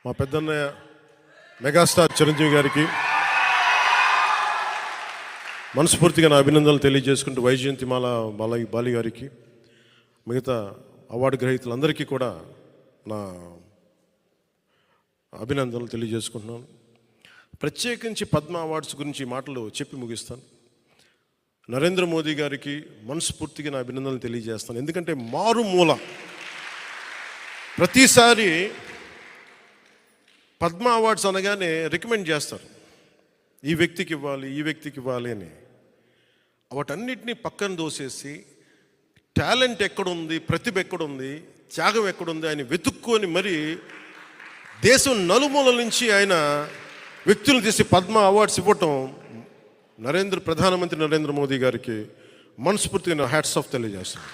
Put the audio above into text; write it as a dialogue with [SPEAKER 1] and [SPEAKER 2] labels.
[SPEAKER 1] మా పెద్దన్నయ్య మెగాస్టార్ చిరంజీవి గారికి మనస్ఫూర్తిగా నా అభినందనలు తెలియజేసుకుంటూ వైజయంతిమాల బాలి గారికి మిగతా అవార్డు గ్రహీతలందరికీ కూడా నా అభినందనలు తెలియజేసుకుంటున్నాను. ప్రత్యేకించి పద్మ అవార్డ్స్ గురించి మాటలు చెప్పి ముగిస్తాను. నరేంద్ర మోదీ గారికి మనస్ఫూర్తిగా నా అభినందనలు తెలియజేస్తాను. ఎందుకంటే మారుమూల ప్రతిసారి పద్మ అవార్డ్స్ అనగానే రికమెండ్ చేస్తారు, ఈ వ్యక్తికి ఇవ్వాలి, ఈ వ్యక్తికి ఇవ్వాలి అని. వాటన్నిటినీ పక్కన దోసేసి టాలెంట్ ఎక్కడుంది, ప్రతిభ ఎక్కడుంది, త్యాగం ఎక్కడుంది ఆయన వెతుక్కొని మరి దేశం నలుమూలల నుంచి ఆయన వ్యక్తులను తీసి పద్మ అవార్డ్స్ ఇవ్వటం ప్రధానమంత్రి నరేంద్ర మోదీ గారికి మనస్ఫూర్తిగా హ్యాట్స్ ఆఫ్ తెలియజేస్తాను.